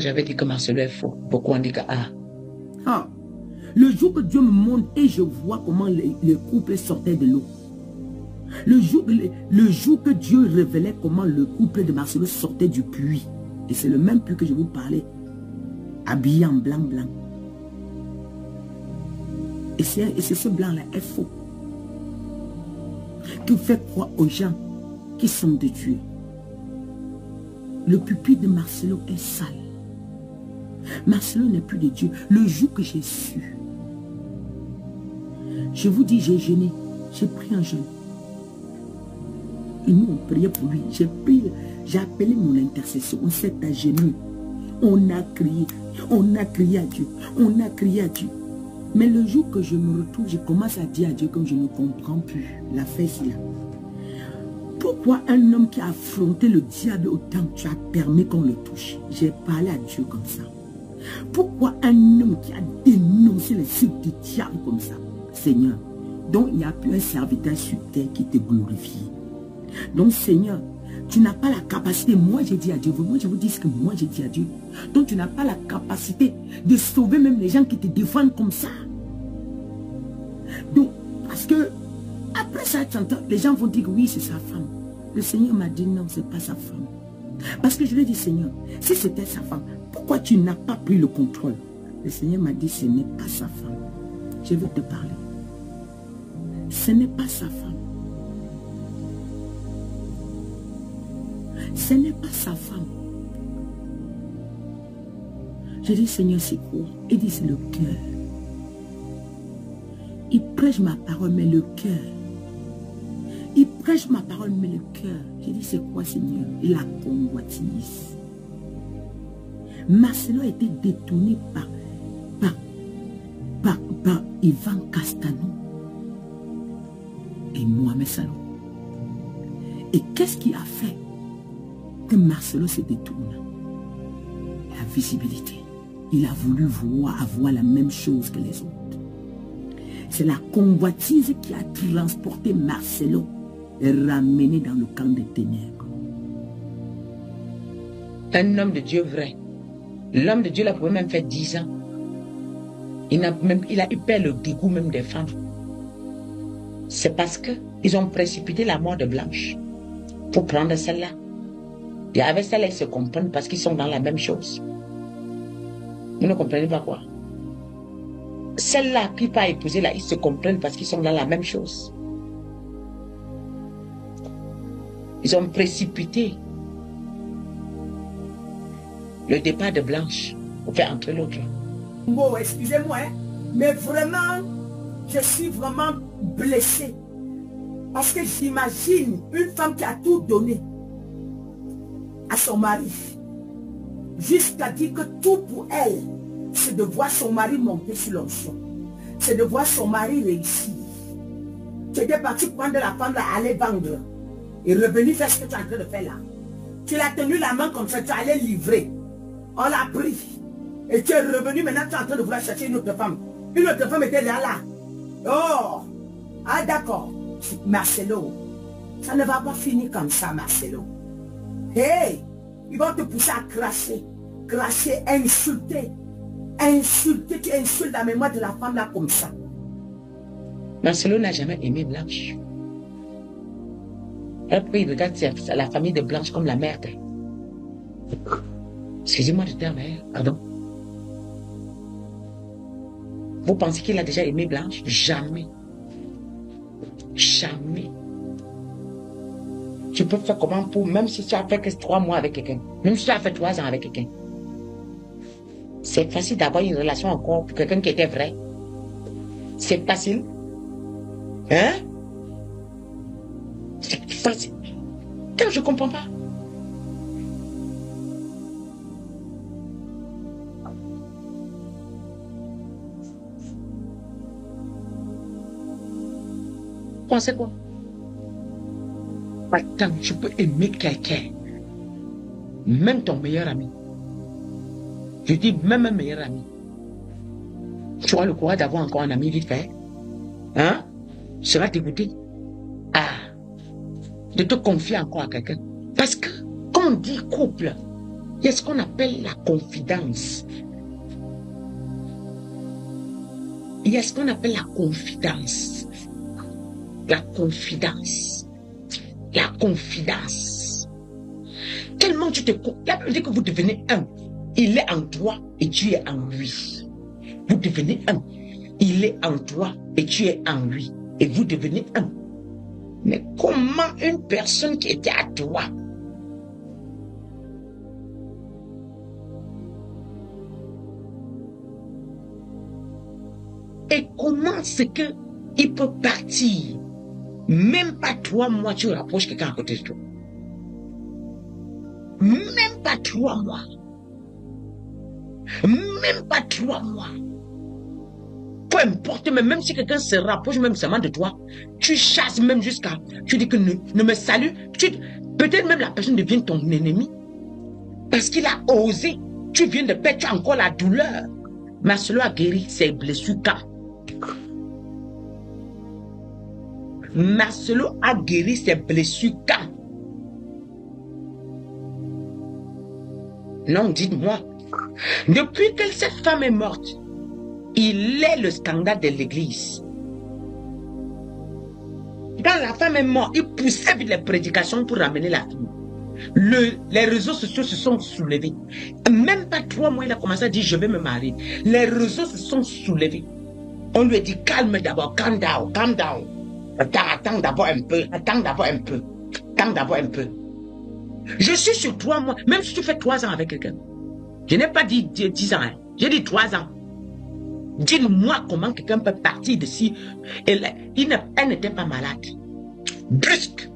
J'avais dit que Marcelo est faux. Beaucoup ont dit que Le jour que Dieu me montre et je vois comment les couples sortaient de l'eau. Le jour que Dieu révélait comment le couple de Marcelo sortait du puits. Et c'est le même puits que je vous parlais. Habillé en blanc. Et c'est ce blanc-là est faux. Qui fait croire aux gens qui sont de Dieu. Le pupitre de Marcelo est sale. Marcelo n'est plus de Dieu. Le jour que j'ai su, je vous dis, j'ai jeûné, j'ai pris un jeûne. Et nous, on priait pour lui. J'ai appelé mon intercession. On s'est à genoux. On a crié à Dieu. On a crié à Dieu. Mais le jour que je me retrouve, je commence à dire à Dieu comme je ne comprends plus. La fesse là. Pourquoi un homme qui a affronté le diable autant, tu as permis qu'on le touche? J'ai parlé à Dieu comme ça. Pourquoi un homme qui a dénoncé les signes du diable comme ça? Seigneur, donc il n'y a plus un serviteur sur terre qui te glorifie. Donc Seigneur, tu n'as pas la capacité, moi j'ai dit à Dieu, moi je vous dis ce que moi j'ai dit à Dieu. Donc tu n'as pas la capacité de sauver même les gens qui te défendent comme ça. Donc, parce que après ça, les gens vont dire oui, c'est sa femme. Le Seigneur m'a dit non, c'est pas sa femme. Parce que je lui ai dit, Seigneur, si c'était sa femme, pourquoi tu n'as pas pris le contrôle? Le Seigneur m'a dit, ce n'est pas sa femme. Je veux te parler. Ce n'est pas sa femme. Ce n'est pas sa femme. J'ai dit, Seigneur, c'est quoi? Il dit, c'est le cœur. Il prêche ma parole, mais le cœur. Il prêche ma parole, mais le cœur. J'ai dit, c'est quoi, Seigneur? La convoitise. Marcelo a été détourné par Ivan Castano et Mohamed Salou. Et qu'est-ce qui a fait que Marcelo se détourne? La visibilité. Il a voulu avoir la même chose que les autres. C'est la convoitise qui a transporté Marcelo et ramené dans le camp des ténèbres. Un homme de Dieu vrai. L'homme de Dieu l'a pouvait même faire 10 ans. Il a eu peur le dégoût même des femmes. C'est parce qu'ils ont précipité la mort de Blanche pour prendre celle-là. Et avec celle-là, ils se comprennent parce qu'ils sont dans la même chose. Vous ne comprenez pas quoi? Celle-là qui pas épouser là, ils se comprennent parce qu'ils sont dans la même chose. Ils ont précipité le départ de Blanche pour faire entrer l'autre. Bon, excusez-moi, hein, mais vraiment, je suis vraiment blessée. Parce que j'imagine une femme qui a tout donné à son mari. Jusqu'à dire que tout pour elle, c'est de voir son mari monter sur l'onction. C'est de voir son mari réussir. Tu étais parti prendre la femme là, aller vendre. Et revenir faire ce que tu es en train de faire là. Tu l'as tenu la main comme ça, tu allais livrer. On l'a pris. Et tu es revenu, maintenant tu es en train de vouloir chercher une autre femme. Une autre femme était là. Oh! Ah d'accord. Marcelo, ça ne va pas finir comme ça, Marcelo. Hey! Ils vont te pousser à cracher. Cracher, insulter. Insulter, tu insultes la mémoire de la femme là comme ça. Marcelo n'a jamais aimé Blanche. Après, il regarde la famille de Blanche comme la merde. Excusez-moi de dire, mais pardon. Vous pensez qu'il a déjà aimé Blanche? Jamais. Jamais. Tu peux faire comment pour, même si tu as fait que 3 mois avec quelqu'un, même si tu as fait 3 ans avec quelqu'un. C'est facile d'avoir une relation encore pour quelqu'un qui était vrai. C'est facile. Hein? C'est facile. Quand je comprends pas. Pensez quoi? Attends, tu peux aimer quelqu'un, même ton meilleur ami. Je dis même un meilleur ami. Tu auras le courage d'avoir encore un ami vite fait. Hein? Tu seras dégoûté. De te confier encore à quelqu'un. Parce que quand on dit couple, Il y a ce qu'on appelle la confidence. Il y a ce qu'on appelle la confidence. La confidence. La confidence. Tellement tu te... La Bible dit que vous devenez un. Il est en toi et tu es en lui. Vous devenez un. Il est en toi et tu es en lui. Et vous devenez un. Mais comment une personne qui était à toi et comment c'est que il peut partir? Même pas 3 mois, tu rapproches quelqu'un à côté de toi. Même pas 3 mois. Même pas 3 mois. Peu importe, mais même si quelqu'un se rapproche même seulement de toi, tu chasses même jusqu'à... Tu dis que ne me salue. Peut-être même la personne devient ton ennemi. Parce qu'il a osé. Tu viens de perdre, tu as encore la douleur. Marcelo a guéri ses blessures quand? Marcelo a guéri ses blessures quand? Non, dites-moi. Depuis que cette femme est morte, il est le scandale de l'église. Quand la femme est morte, il poussait les prédications pour ramener la fille. Les réseaux sociaux se sont soulevés. Même pas 3 mois, il a commencé à dire je vais me marier. Les réseaux se sont soulevés. On lui a dit calme d'abord, calm down, calm down. Attends d'abord un peu, attends d'abord un peu, attends d'abord un peu. Je suis sur 3 mois, même si tu fais 3 ans avec quelqu'un. Je n'ai pas dit 10 ans, hein. J'ai dit 3 ans. Dis-moi comment quelqu'un peut partir d'ici. Elle n'était pas malade. Brusque.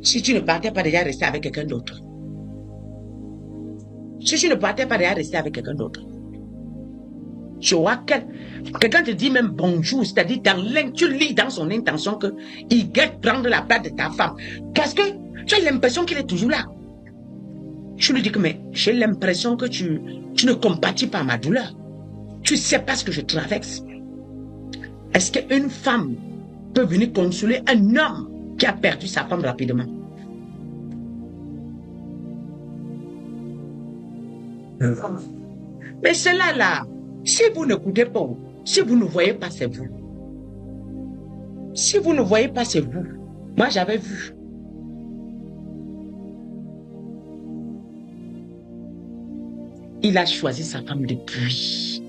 Si tu ne partais pas déjà rester avec quelqu'un d'autre. Si tu ne partais pas déjà rester avec quelqu'un d'autre. Tu vois, quelqu'un te dit même bonjour, c'est-à-dire tu lis dans son intention qu'il guette prendre la place de ta femme. Parce que tu as l'impression qu'il est toujours là. Je lui dis que mais j'ai l'impression que tu ne compatis pas à ma douleur. Tu ne sais pas ce que je traverse. Est-ce qu'une femme peut venir consoler un homme qui a perdu sa femme rapidement? Mais cela là, si vous n'écoutez pas, si vous ne voyez pas, c'est vous. Si vous ne voyez pas, c'est vous. Moi, j'avais vu. Il a choisi sa femme depuis.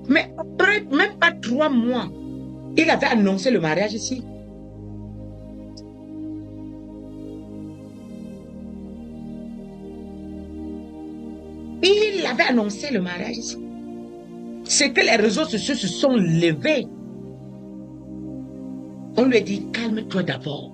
Mais après, même pas 3 mois, il avait annoncé le mariage ici. Il avait annoncé le mariage ici. C'est que les réseaux sociaux se sont levés. On lui a dit, calme-toi d'abord.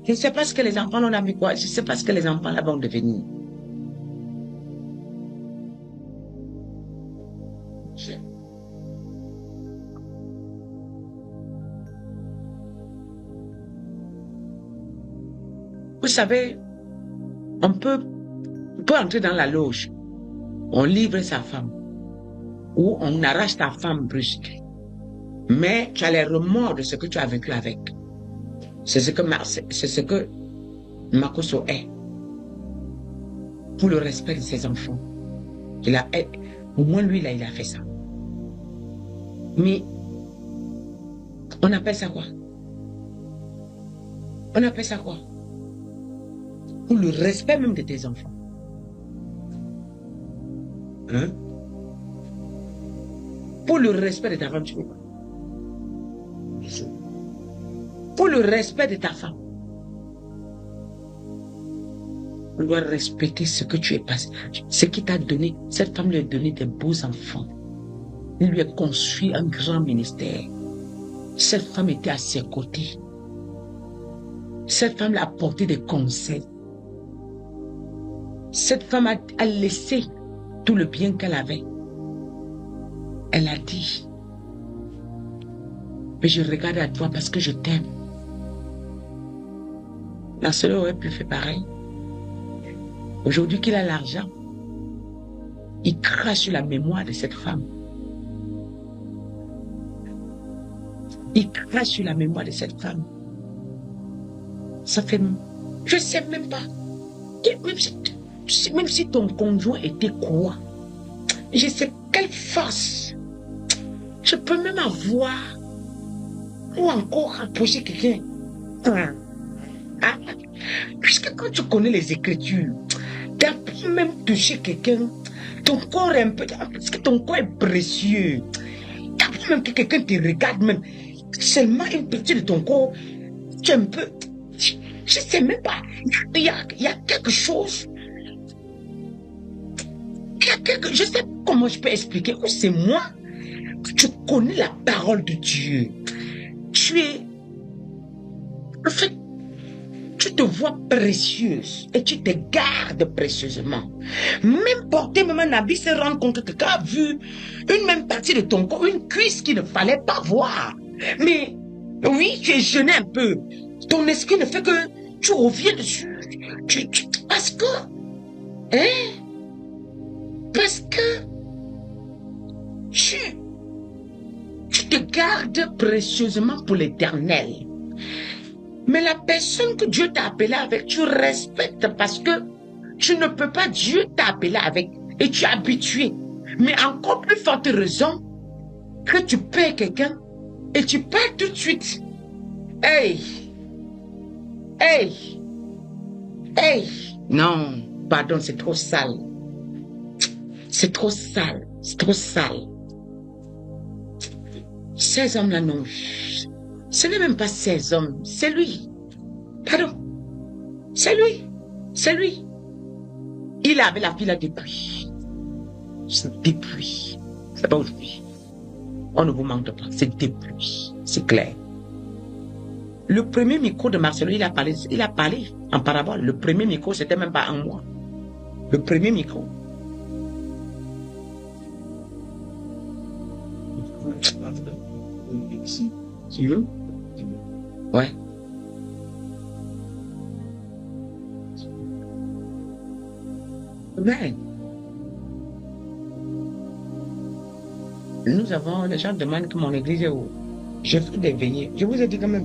Je ne sais pas ce que les enfants l'ont mis quoi. Je ne sais pas ce que les enfants là vont devenir. Vous savez, on peut entrer dans la loge. On livre sa femme. Ou on arrache ta femme brusque. Mais tu as les remords de ce que tu as vécu avec. C'est ce que Makoso est. Pour le respect de ses enfants. Au moins lui, là, il a fait ça. Mais, on appelle ça quoi? On appelle ça quoi? Pour le respect même de tes enfants. Hein? Pour le respect de ta femme, tu peux pas. Pour le respect de ta femme. On doit respecter ce que tu es passé. Ce qui t'a donné. Cette femme lui a donné des beaux enfants. Il lui a construit un grand ministère. Cette femme était à ses côtés. Cette femme l'a apporté des conseils. Cette femme a laissé tout le bien qu'elle avait. Elle a dit, mais je regarde à toi parce que je t'aime. La seule aurait pu faire pareil. Aujourd'hui qu'il a l'argent, il crache sur la mémoire de cette femme. Il crache sur la mémoire de cette femme. Ça fait... Je ne sais même pas. Même si ton conjoint était quoi, je sais quelle force je peux même avoir ou encore rapprocher quelqu'un. Puisque quand tu connais les Écritures, tu as même touché quelqu'un, ton corps est un peu... Parce que ton corps est précieux. Tu as même que quelqu'un te regarde même. Seulement une partie de ton corps, tu es un peu... Je ne sais même pas. Il y a quelque chose. Je ne sais pas comment je peux expliquer. Ou c'est moi. Tu connais la parole de Dieu. Tu es... En fait, tu te vois précieuse et tu te gardes précieusement. Même porter même un habit, se rendre compte que quelqu'un a vu une même partie de ton corps, une cuisse qu'il ne fallait pas voir. Mais oui, tu es jeûné un peu. Ton esprit ne fait que tu reviens dessus. Parce que, parce que tu te gardes précieusement pour l'éternel. Mais la personne que Dieu t'a appelé avec, tu respectes parce que tu ne peux pas, Dieu t'a appelé avec et tu es habitué. Mais encore plus forte raison que tu paies quelqu'un et tu paies tout de suite. Hey! Hey! Hey! Non, pardon, c'est trop sale. C'est trop sale. C'est trop sale. Ces hommes-là, non. Ce n'est même pas ces hommes, c'est lui. Pardon. C'est lui. C'est lui. Il avait la fille là depuis. C'est depuis. C'est pas aujourd'hui. On ne vous manque pas. C'est depuis. C'est clair. Le premier micro de Marcelo, il a parlé en parabole. Le premier micro, c'était même pas un mois. Le premier micro. Tu veux? Ouais. Ben, nous avons, les gens demandent que mon église est où? Je fais des veillées. Je vous ai dit quand même.